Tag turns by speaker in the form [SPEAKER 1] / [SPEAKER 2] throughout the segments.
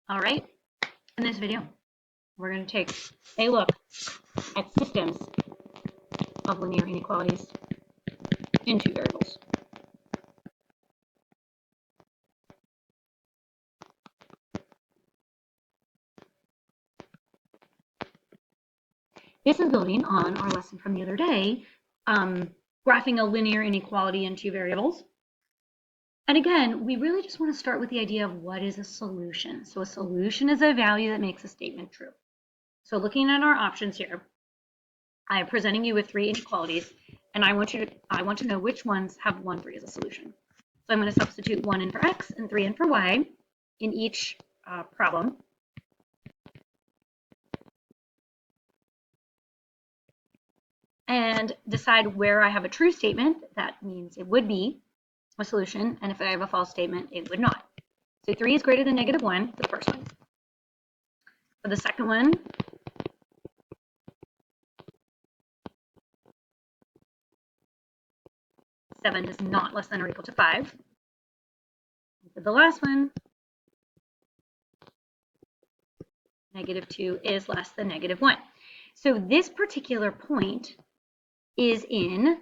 [SPEAKER 1] All right, in this video, we're going to take a look at systems of linear inequalities in two variables. This is building on our lesson from the other day, graphing a linear inequality in two variables. And again, we really just want to start with the idea of what is a solution. So a solution is a value that makes a statement true. So looking at our options here, I am presenting you with three inequalities, and I want to know which ones have 1, 3 as a solution. So I'm going to substitute 1 in for x and 3 in for y in each problem. And decide where I have a true statement. That means it would be a solution, and if I have a false statement, it would not. So 3 is greater than -1 for the first one. For the second one, seven is not less than or equal to 5. And for the last one, -2 is less than -1. So this particular point is in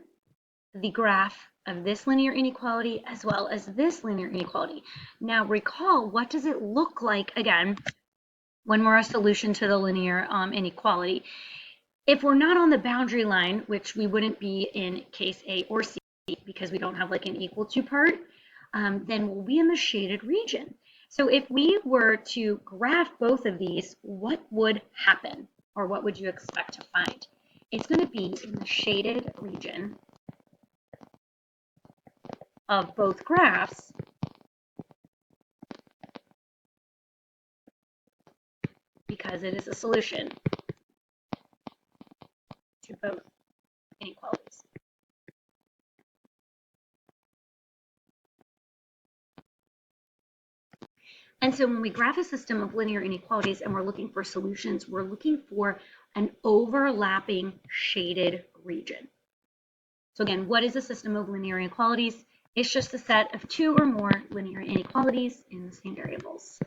[SPEAKER 1] the graph of this linear inequality as well as this linear inequality. Now recall, what does it look like again when we're a solution to the linear inequality? If we're not on the boundary line, which we wouldn't be in case A or C because we don't have like an equal to part, then we'll be in the shaded region. So if we were to graph both of these, what would happen, or what would you expect to find? It's going to be in the shaded region of both graphs because it is a solution to both inequalities. And so when we graph a system of linear inequalities and we're looking for solutions, we're looking for an overlapping shaded region. So again, what is a system of linear inequalities? It's just a set of 2 or more linear inequalities in the same variables.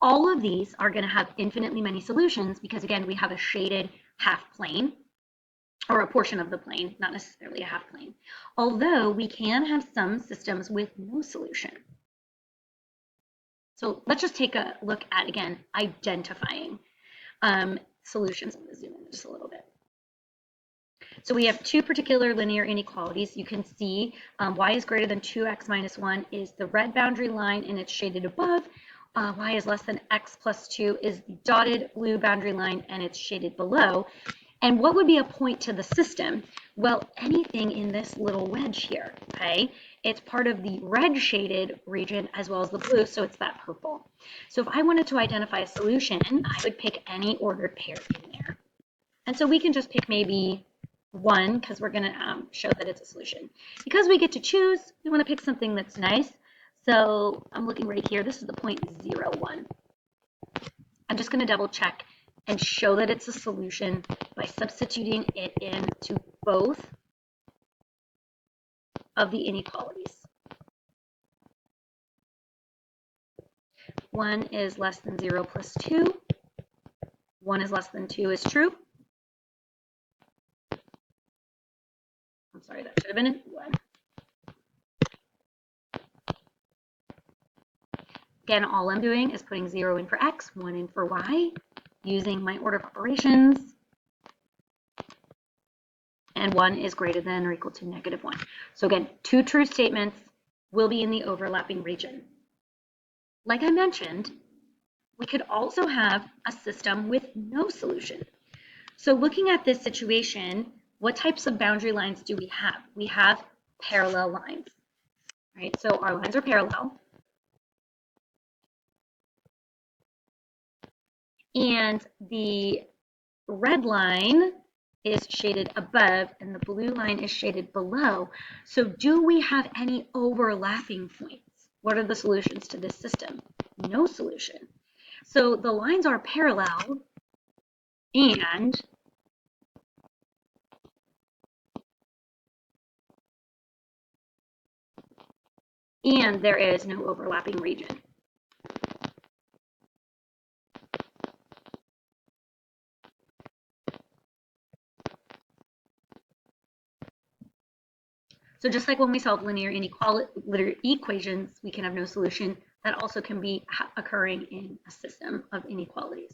[SPEAKER 1] All of these are going to have infinitely many solutions because, again, we have a shaded half plane, or a portion of the plane, not necessarily a half plane. Although we can have some systems with no solution. So let's just take a look at, again, identifying solutions. I'm going to zoom in just a little bit. So we have 2 particular linear inequalities. You can see y is greater than 2x minus 1 is the red boundary line and it's shaded above. Y is less than x plus 2 is the dotted blue boundary line and it's shaded below. And what would be a point to the system? Well, anything in this little wedge here, okay? It's part of the red shaded region as well as the blue, so it's that purple. So if I wanted to identify a solution, I would pick any ordered pair in there. And so we can just pick maybe 1 because we're going to show that it's a solution. Because we get to choose, we want to pick something that's nice. So I'm looking right here. This is the point 0, 1. I'm just going to double check and show that it's a solution by substituting it into both of the inequalities. 1 is less than 0 plus 2. 1 is less than 2 is true. I'm sorry, that should have been a 1. Again, all I'm doing is putting 0 in for x, 1 in for y, using my order of operations. And 1 is greater than or equal to -1. So again, 2 true statements will be in the overlapping region. Like I mentioned, we could also have a system with no solution. So looking at this situation, what types of boundary lines do we have? We have parallel lines, right? So our lines are parallel. And the red line is shaded above and the blue line is shaded below. So do we have any overlapping points? What are the solutions to this system? No solution. So the lines are parallel and and there is no overlapping region. So just like when we solve linear equations, we can have no solution. That also can be occurring in a system of inequalities.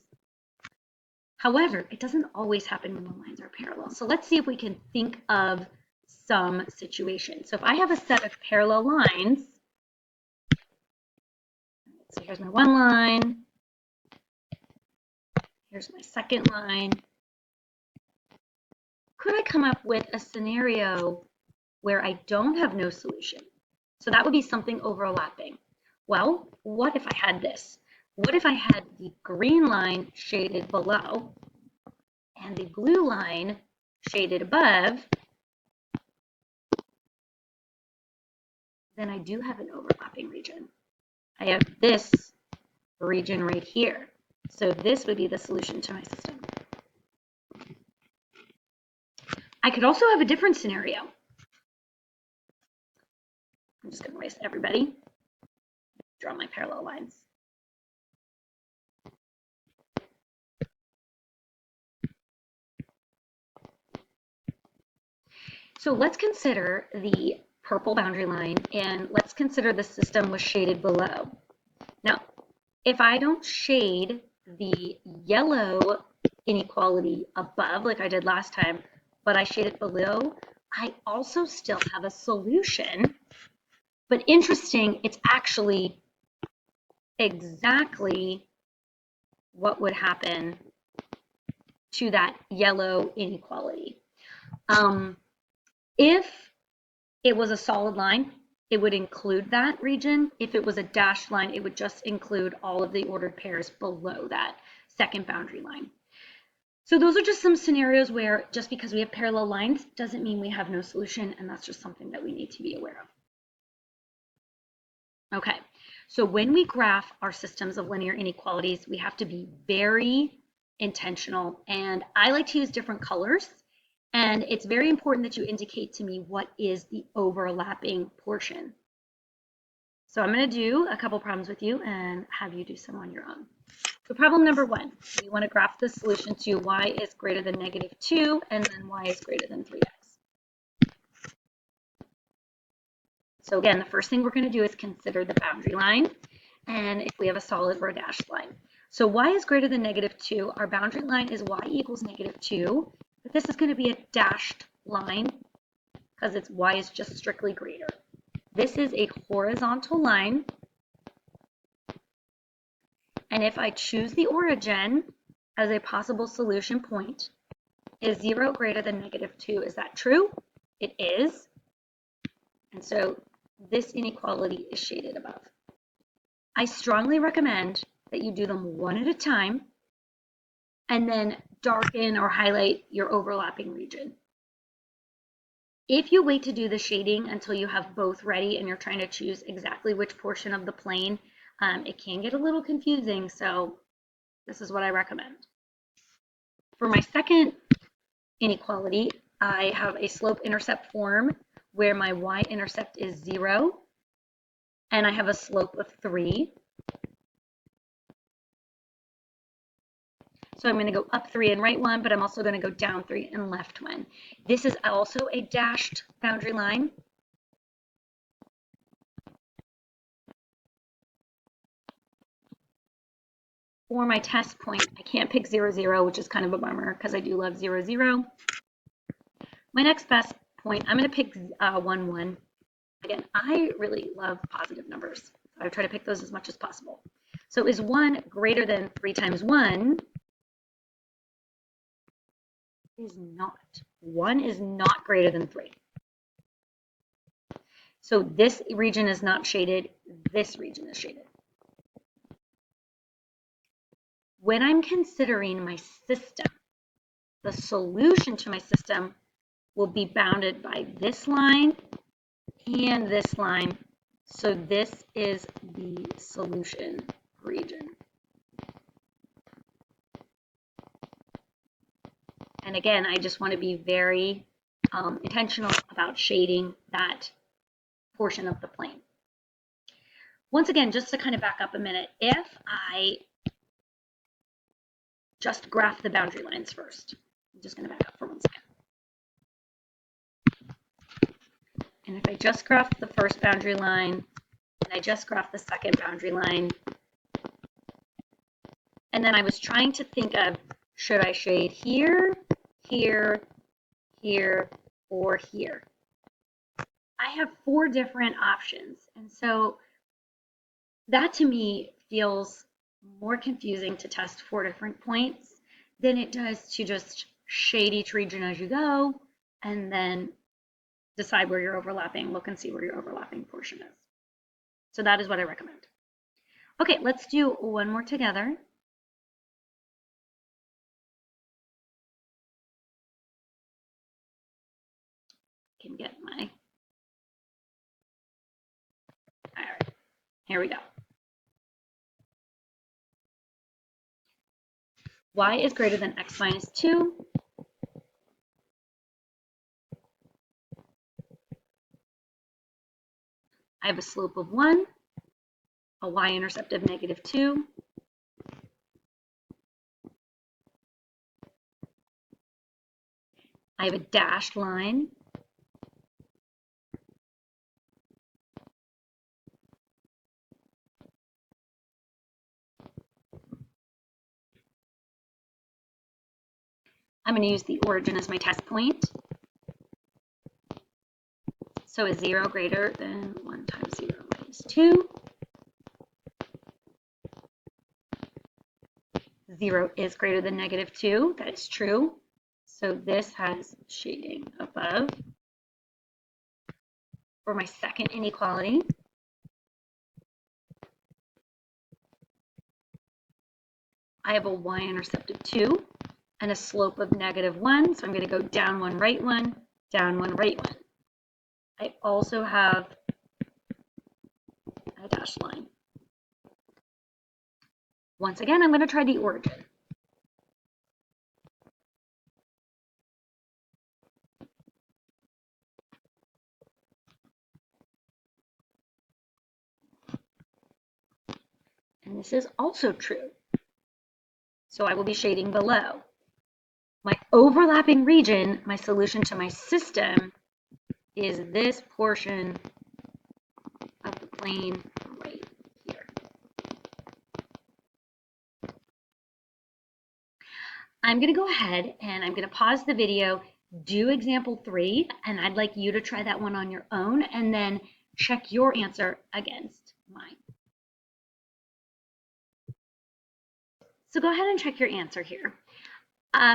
[SPEAKER 1] However, it doesn't always happen when the lines are parallel. So let's see if we can think of some situation. So if I have a set of parallel lines, so here's my one line, here's my second line. Could I come up with a scenario where I don't have no solution? So that would be something overlapping. Well, what if I had this? What if I had the green line shaded below and the blue line shaded above? Then I do have an overlapping region. I have this region right here. So this would be the solution to my system. I could also have a different scenario. I'm just going to erase everybody. Draw my parallel lines. So let's consider the purple boundary line, and let's consider the system was shaded below. Now, if I don't shade the yellow inequality above like I did last time, but I shade it below, I also still have a solution. But interesting, it's actually exactly what would happen to that yellow inequality. If it was a solid line, it would include that region. If it was a dashed line, it would just include all of the ordered pairs below that second boundary line. So those are just some scenarios where just because we have parallel lines doesn't mean we have no solution, and that's just something that we need to be aware of. Okay, so when we graph our systems of linear inequalities, we have to be very intentional, and I like to use different colors. And it's very important that you indicate to me what is the overlapping portion. So I'm going to do a couple problems with you and have you do some on your own. So problem number 1, we want to graph the solution to y is greater than -2 and then y is greater than 3x. So again, the first thing we're going to do is consider the boundary line, and if we have a solid or a dashed line. So y is greater than -2. Our boundary line is y equals -2. But this is going to be a dashed line because it's y is just strictly greater. This is a horizontal line. And if I choose the origin as a possible solution point, is 0 greater than -2? Is that true? It is. And so this inequality is shaded above. I strongly recommend that you do them one at a time and then darken or highlight your overlapping region. If you wait to do the shading until you have both ready and you're trying to choose exactly which portion of the plane, it can get a little confusing, so this is what I recommend. For my second inequality, I have a slope-intercept form where my y-intercept is 0, and I have a slope of 3. So I'm going to go up 3 and right 1, but I'm also going to go down 3 and left 1. This is also a dashed boundary line. For my test point, I can't pick 0, 0, which is kind of a bummer because I do love 0, 0. My next best point, I'm going to pick 1, 1. Again, I really love positive numbers. So I try to pick those as much as possible. So is 1 greater than 3 times 1? Is not. 1 is not greater than 3. So this region is not shaded. This region is shaded. When I'm considering my system, the solution to my system will be bounded by this line and this line. So this is the solution region. And again, I just want to be very intentional about shading that portion of the plane. once again, just to kind of back up a minute, if I just graph the boundary lines first, I'm just going to back up for 1 second. And if I just graph the first boundary line, and I just graph the second boundary line, and then I was trying to think of, should I shade here, here, here, or here? I have 4 different options. And so that to me feels more confusing to test 4 different points than it does to just shade each region as you go and then decide where you're overlapping, look and see where your overlapping portion is. So that is what I recommend. Okay, let's do one more together. Can get my, all right, here we go. Y is greater than x minus 2. I have a slope of 1, a y-intercept of -2, I have a dashed line, I'm going to use the origin as my test point. So is 0 greater than 1 times 0 minus 2? 0 is greater than -2. That is true. So this has shading above. For my second inequality, I have a y-intercept of 2 and a slope of -1. So I'm going to go down 1, right 1, down 1, right 1. I also have a dashed line. Once again, I'm going to try the origin. And this is also true. So I will be shading below. My overlapping region, my solution to my system, is this portion of the plane right here. I'm going to go ahead and I'm going to pause the video, do example 3, and I'd like you to try that one on your own and then check your answer against mine. So go ahead and check your answer here.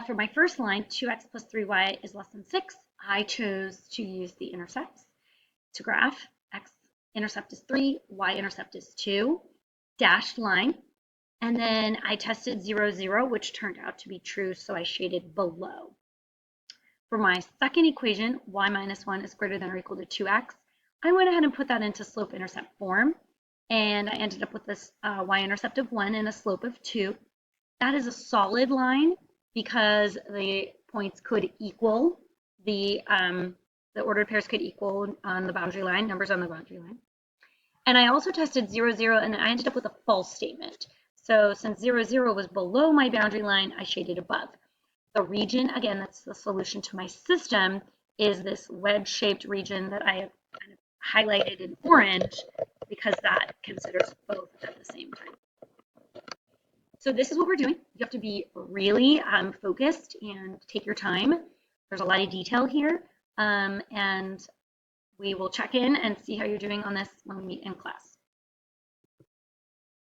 [SPEAKER 1] For my first line, 2x plus 3y is less than 6. I chose to use the intercepts to graph. X-intercept is 3, y-intercept is 2, dashed line. And then I tested 0, 0, which turned out to be true, so I shaded below. For my second equation, y minus 1 is greater than or equal to 2x, I went ahead and put that into slope-intercept form, and I ended up with this y-intercept of 1 and a slope of 2. That is a solid line because the points could equal, the ordered pairs could equal on the boundary line, numbers on the boundary line. And I also tested 0, 0, and I ended up with a false statement. So since 0, 0 was below my boundary line, I shaded above. The region, again, that's the solution to my system, is this wedge-shaped region that I have kind of highlighted in orange because that considers both at the same time. So this is what we're doing. You have to be really focused and take your time. There's a lot of detail here, and we will check in and see how you're doing on this when we meet in class.